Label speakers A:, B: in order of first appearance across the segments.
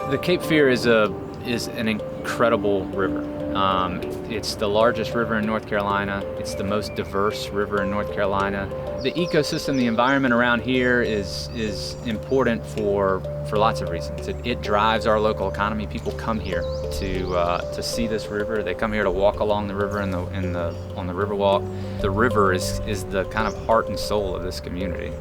A: The Cape Fear is an incredible river. It's the largest river in North Carolina. It's the most diverse river in North Carolina. The ecosystem, the environment around here is important for lots of reasons. It drives our local economy. People come here to see this river. They come here to walk along the river on the Riverwalk. The river is the kind of heart and soul of this community.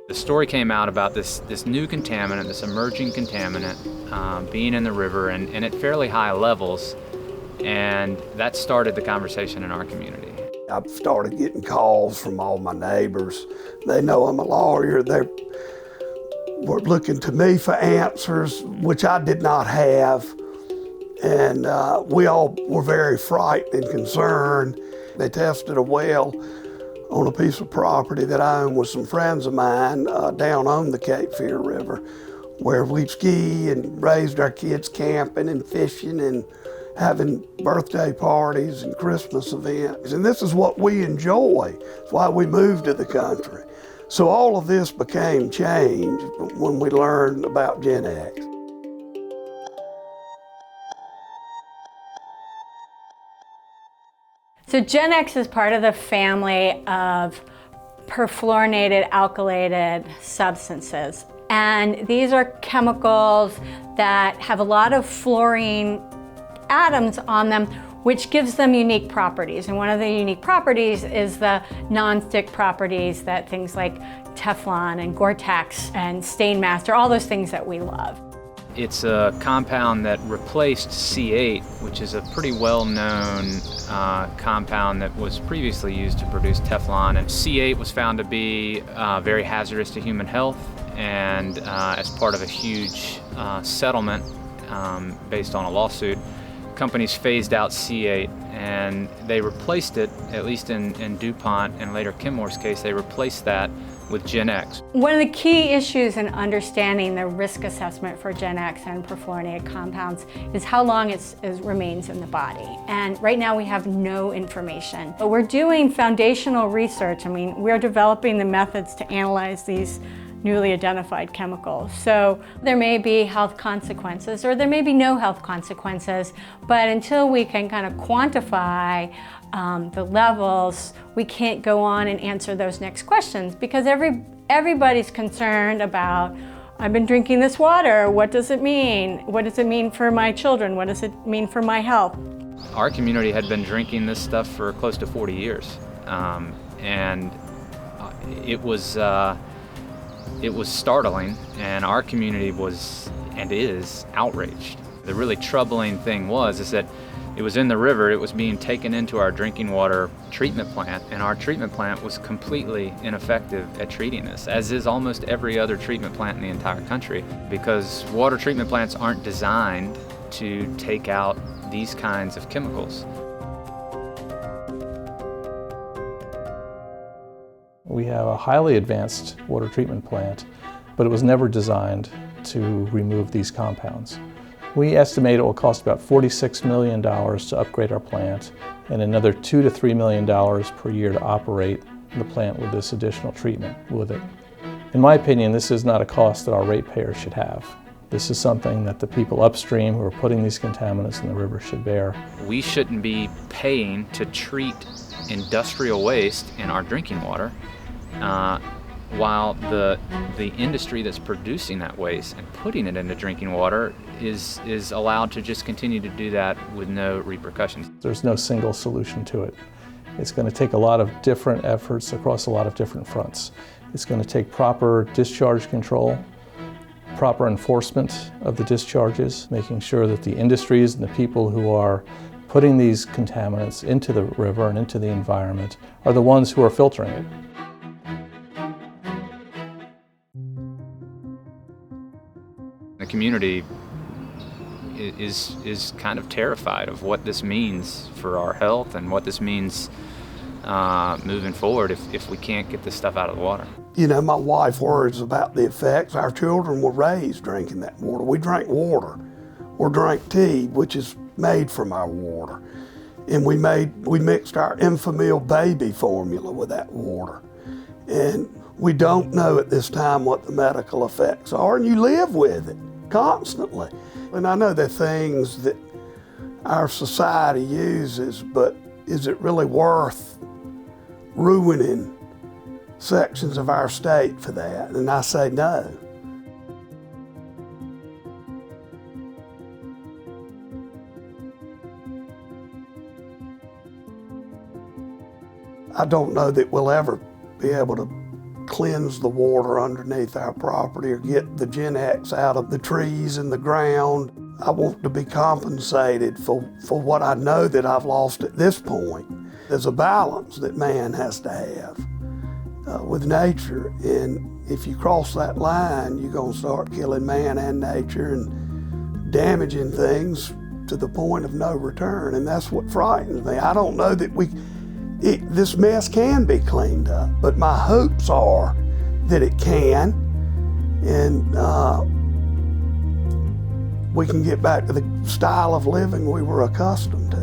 A: The story came out about this new contaminant, this emerging contaminant, being in the river and at fairly high levels, and that started the conversation in our community.
B: I've started getting calls from all my neighbors. They know I'm a lawyer. They were looking to me for answers, which I did not have, and we all were very frightened and concerned. They tested a well on a piece of property that I own with some friends of mine down on the Cape Fear River, where we ski and raised our kids camping and fishing and having birthday parties and Christmas events. And this is what we enjoy. It's why we moved to the country. So all of this became changed when we learned about Gen X.
C: So Gen X is part of the family of perfluorinated, alkylated substances. And these are chemicals that have a lot of fluorine atoms on them, which gives them unique properties. And one of the unique properties is the non-stick properties that things like Teflon and Gore-Tex and Stainmaster, all those things that we love.
A: It's a compound that replaced C8, which is a pretty well-known compound that was previously used to produce Teflon. And C8 was found to be very hazardous to human health, and as part of a huge settlement based on a lawsuit, companies phased out C8 and they replaced it, at least in DuPont and later Kenmore's case, they replaced that with Gen X.
C: One of the key issues in understanding the risk assessment for Gen X and perfluorinated compounds is how long it remains in the body. And right now we have no information. But we're doing foundational research. I mean, we're developing the methods to analyze these newly identified chemicals. So there may be health consequences or there may be no health consequences, but until we can kind of quantify the levels, we can't go on and answer those next questions, because everybody's concerned about, I've been drinking this water, what does it mean? What does it mean for my children? What does it mean for my health?
A: Our community had been drinking this stuff for close to 40 years, and it was startling, and our community was and is outraged. The really troubling thing is that it was in the river, it was being taken into our drinking water treatment plant, and our treatment plant was completely ineffective at treating this, as is almost every other treatment plant in the entire country, because water treatment plants aren't designed to take out these kinds of chemicals.
D: We have a highly advanced water treatment plant, but it was never designed to remove these compounds. We estimate it will cost about $46 million to upgrade our plant and another $2 to $3 million per year to operate the plant with this additional treatment with it. In my opinion, this is not a cost that our ratepayers should have. This is something that the people upstream who are putting these contaminants in the river should bear.
A: We shouldn't be paying to treat industrial waste in our drinking water, while the industry that's producing that waste and putting it into drinking water is allowed to just continue to do that with no repercussions.
D: There's no single solution to it. It's going to take a lot of different efforts across a lot of different fronts. It's going to take proper discharge control, proper enforcement of the discharges, making sure that the industries and the people who are putting these contaminants into the river and into the environment are the ones who are filtering it.
A: community is kind of terrified of what this means for our health and what this means moving forward if we can't get this stuff out of the water.
B: You know, my wife worries about the effects. Our children were raised drinking that water. We drank water or drank tea, which is made from our water. And we mixed our Enfamil baby formula with that water. And we don't know at this time what the medical effects are, and you live with it constantly. And I know there are things that our society uses, but is it really worth ruining sections of our state for that? And I say no. I don't know that we'll ever be able to cleanse the water underneath our property or get the Gen X out of the trees and the ground. I want to be compensated for what I know that I've lost at this point. There's a balance that man has to have with nature, and if you cross that line, you're going to start killing man and nature and damaging things to the point of no return, and that's what frightens me. I don't know that this mess can be cleaned up, but my hopes are that it can, and we can get back to the style of living we were accustomed to.